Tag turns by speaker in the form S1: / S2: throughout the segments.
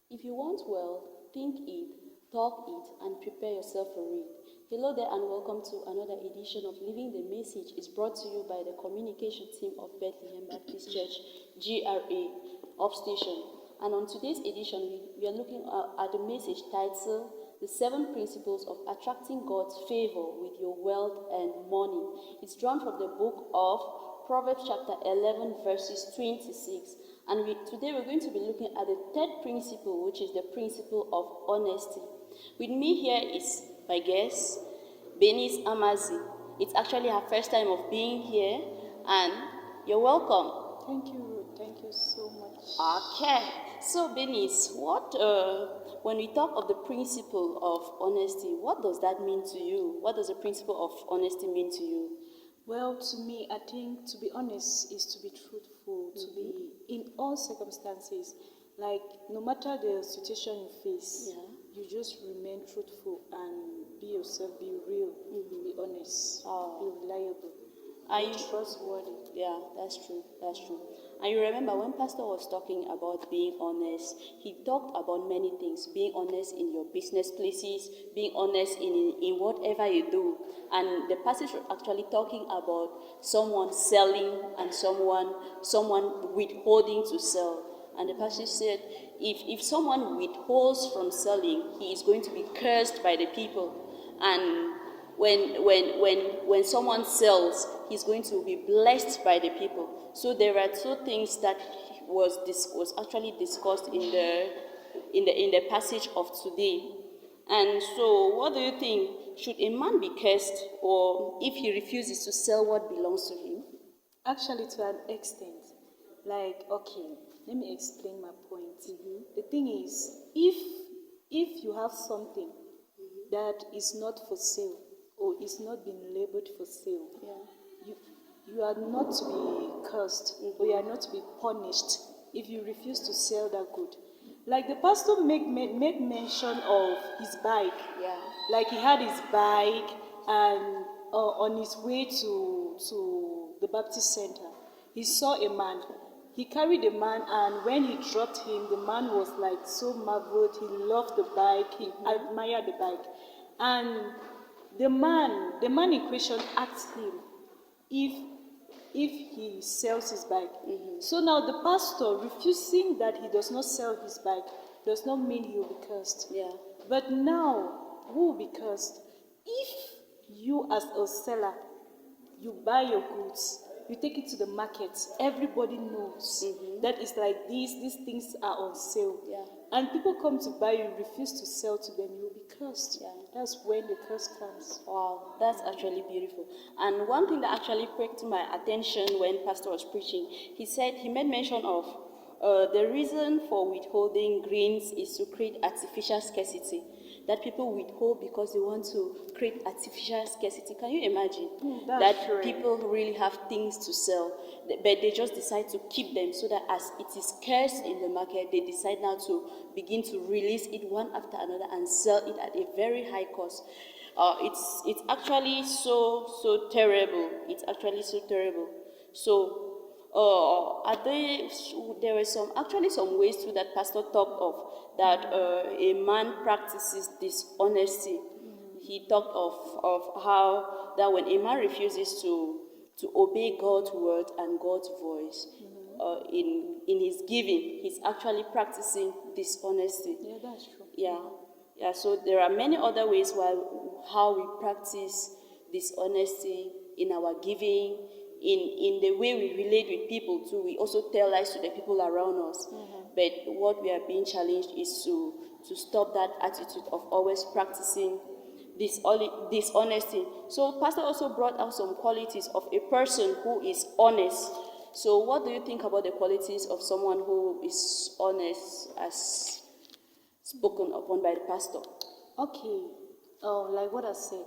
S1: If you want well, think it, talk it, and prepare yourself for it. Hello there and welcome to another edition of Living the Message. It's brought to you by the communication team of Bethlehem Baptist Church, GRA, Upstation. And on today's edition, we are looking at the message titled, The 7 Principles of Attracting God's Favor with Your Wealth and Money. It's drawn from the book of Proverbs chapter 11 verses 26. And today we're going to be looking at the third principle, which is the principle of honesty. With me here is my guest, Benice Amazi. It's actually her first time of being here, and you're welcome.
S2: Thank you, Ruth. Thank you so much.
S1: Okay. So, Benice, when we talk of the principle of honesty, what does that mean to you? What does the principle of honesty mean to you?
S2: Well, to me, I think to be honest is to be truthful, to be in all circumstances. Like, no matter the situation you face, you just remain truthful and be yourself, be real, be honest, be reliable, be trustworthy.
S1: Yeah, that's true. That's true. And you remember when Pastor was talking about being honest, he talked about many things. Being honest in your business places, being honest in whatever you do. And the passage was actually talking about someone selling and someone withholding to sell. And the passage said, if someone withholds from selling, he is going to be cursed by the people. And when someone sells, he's going to be blessed by the people. So there are two things that was actually discussed in the passage of today. And so, what do you think? Should a man be cursed, or if he refuses to sell what belongs to him?
S2: Actually, to an extent. Like, okay, let me explain my point. The thing is, if you have something that is not for sale, or is not being labeled for sale, you are not to be cursed, or you are not to be punished if you refuse to sell that good. Like the pastor made mention of his bike. Like he had his bike, and on his way to the Baptist Center, he saw a man. He carried the man, and when he dropped him, the man was like so marveled. He loved the bike. He admired the bike, and the man in question asked him if he sells his bike. So now the pastor refusing that he does not sell his bike does not mean he will be cursed. But now, who will be cursed? If you as a seller, you buy your goods, you take it to the market, everybody knows that it's like these things are on sale. And people come to buy, you refuse to sell to them, you'll be cursed. That's when the curse comes.
S1: Wow, that's actually beautiful. And one thing that actually pricked my attention when Pastor was preaching, he made mention of the reason for withholding greens is to create artificial scarcity. That people withhold because they want to create artificial scarcity. Can you imagine that
S2: true.
S1: People really have things to sell, but they just decide to keep them so that as it is scarce in the market, they decide now to begin to release it one after another and sell it at a very high cost. It's actually so terrible. It's actually so terrible. So there were some ways too that Pastor talked of that a man practices dishonesty. He talked of how that when a man refuses to obey God's word and God's voice in his giving, he's actually practicing dishonesty.
S2: Yeah, that's true.
S1: Yeah. So there are many other ways how we practice dishonesty in our giving, in the way we relate with people too. We also tell lies to the people around us. But what we are being challenged is to stop that attitude of always practicing dishonesty. So Pastor also brought out some qualities of a person who is honest. So what do you think about the qualities of someone who is honest as spoken upon by the pastor?
S2: Okay. Like what I said,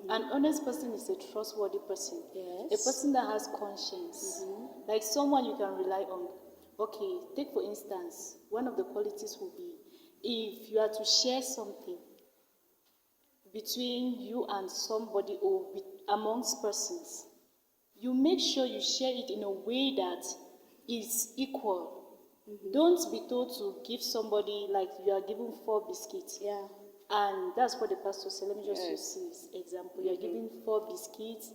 S2: an honest person is a trustworthy person. A person that has conscience. Like someone you can rely on. Okay, take for instance, one of the qualities will be, if you are to share something between you and somebody or amongst persons, you make sure you share it in a way that is equal. Don't be told to give somebody like you are giving 4 biscuits.
S1: Yeah.
S2: And that's what the pastor said. Let me just use this example. You're giving 4 biscuits,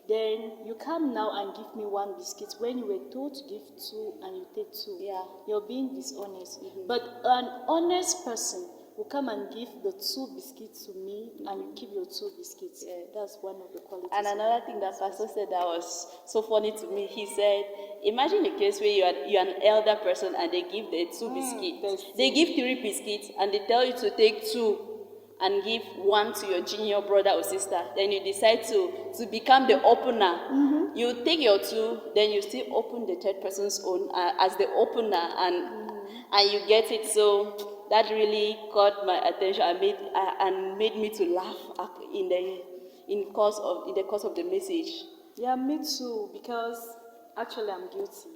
S2: then you come now and give me 1 biscuit when you were told to give 2 and you take 2.
S1: Yeah.
S2: You're being dishonest. But an honest person will come and give the 2 biscuits to me and you keep your 2 biscuits.
S1: Yeah.
S2: That's one of the qualities.
S1: And another thing that pastor said that was so funny to me, he said, imagine a case where you're an elder person and they give the 2 biscuits. They give 3 biscuits and they tell you to take 2 and give 1 to your junior brother or sister. Then you decide to become the opener. You take your 2, then you still open the third person's own as the opener, and you get it. So that really caught my attention and made me to laugh in the course of the message.
S2: Yeah, me too, because actually I'm guilty.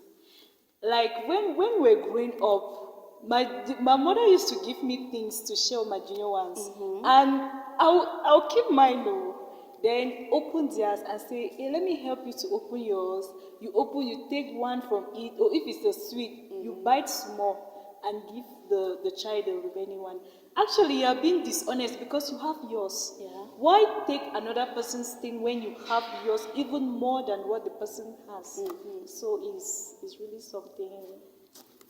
S2: Like when we were growing up, my mother used to give me things to share with my junior ones, and I'll keep mine though. Then open theirs and say, hey, let me help you to open yours. You take 1 from it, or if it's a sweet, you bite small and give the child the remaining 1. Actually, you are being dishonest because you have yours.
S1: Yeah.
S2: Why take another person's thing when you have yours even more than what the person has? So it's really something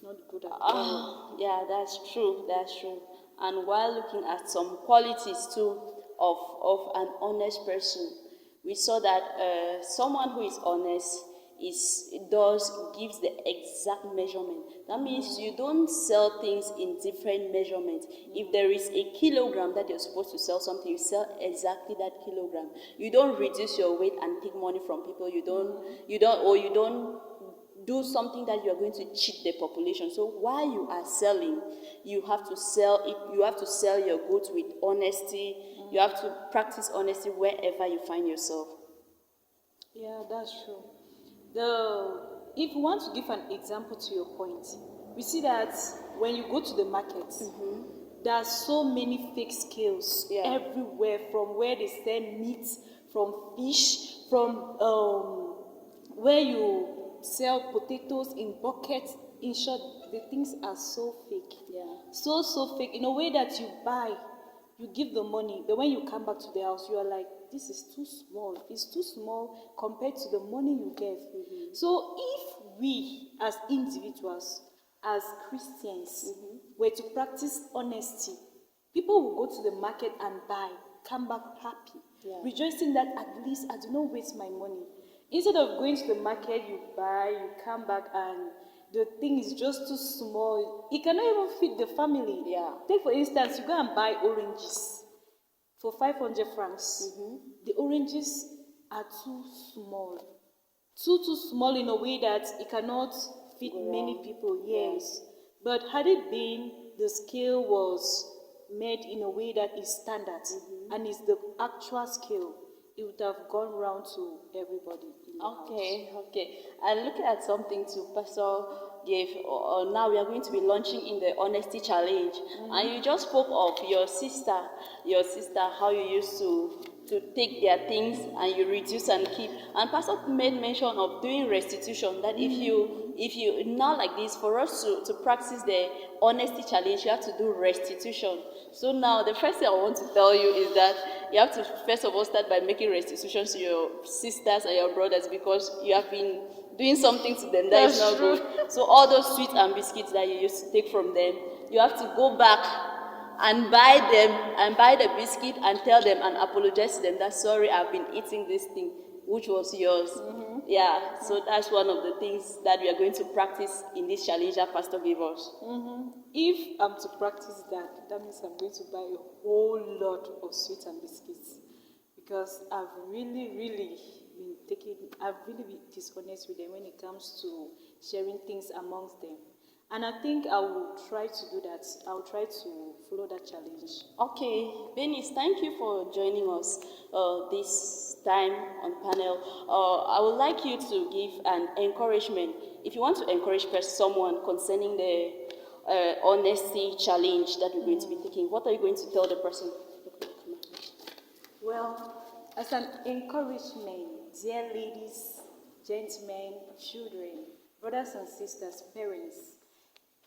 S2: not good at all.
S1: Yeah, that's true. And while looking at some qualities too of an honest person, we saw that someone who is honest gives the exact measurement. That means you don't sell things in different measurements. If there is a kilogram that you're supposed to sell something, you sell exactly that kilogram. You don't reduce your weight and take money from people. You don't do something that you are going to cheat the population. So while you are selling, you have to sell it. You have to sell your goods with honesty. You have to practice honesty wherever you find yourself.
S2: Yeah, that's true. If you want to give an example to your point, we see that when you go to the market, there are so many fake scales everywhere, from where they sell meat, from fish, from where you sell potatoes in buckets. In short, the things are so fake.
S1: Yeah.
S2: So fake in a way that you buy, you give the money, but when you come back to the house, you are like, this is too small. It's too small compared to the money you gave. So if we as individuals, as Christians, were to practice honesty, people will go to the market and buy, come back happy, rejoicing that at least I do not waste my money. Instead of going to the market, you buy, you come back and the thing is just too small. It cannot even feed the family.
S1: Yeah.
S2: Take for instance, you go and buy oranges for 500 francs. The oranges are too small. Too small in a way that it cannot feed many people. Yes. But had it been the scale was made in a way that is standard and is the actual scale, it would have gone round to everybody in the house.
S1: Okay. And looking at something to Pastor gave, now we are going to be launching in the honesty challenge. And you just spoke of your sister, how you used to take their things and you reduce and keep. And Pastor made mention of doing restitution, that if you now like this, for us to practice the honesty challenge, you have to do restitution. So now the first thing I want to tell you is that you have to first of all start by making restitution to your sisters and your brothers, because you have been doing something to them that is not good. So all those sweets and biscuits that you used to take from them, you have to go back and buy the biscuit and tell them and apologize to them that, sorry, I've been eating this thing which was yours. Yeah, so that's one of the things that we are going to practice in this challenge that Pastor gave us.
S2: If I'm to practice that, that means I'm going to buy a whole lot of sweets and biscuits, because I've really been dishonest with them when it comes to sharing things amongst them. And I think I will try to do that. I will try to follow that challenge.
S1: Okay, Benis, thank you for joining us this time on panel. I would like you to give an encouragement. If you want to encourage someone concerning the honesty challenge that we're going to be taking, what are you going to tell the person?
S2: Well, as an encouragement, dear ladies, gentlemen, children, brothers and sisters, parents,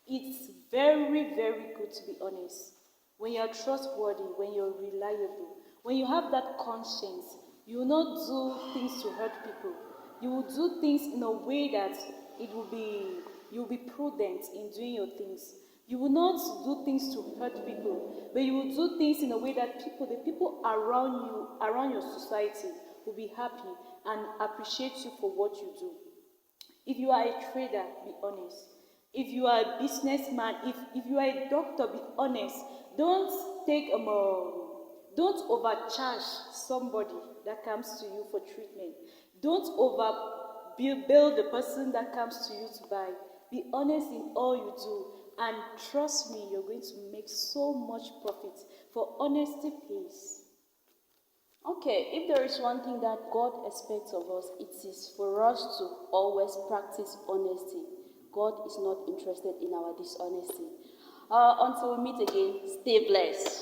S2: It's very, very good to be honest. When you're trustworthy, when you're reliable, when you have that conscience, you will not do things to hurt people. You will do things in a way that you'll be prudent in doing your things. You will not do things to hurt people, but you will do things in a way that the people around you, around your society, will be happy and appreciate you for what you do. If you are a trader, be honest. If you are a businessman, if you are a doctor, be honest. Don't overcharge somebody that comes to you for treatment. Don't overbill the person that comes to you to buy. Be honest in all you do, and trust me, you're going to make so much profit. For honesty pays.
S1: Okay, if there is one thing that God expects of us, it is for us to always practice honesty. God is not interested in our dishonesty. Until we meet again, stay blessed.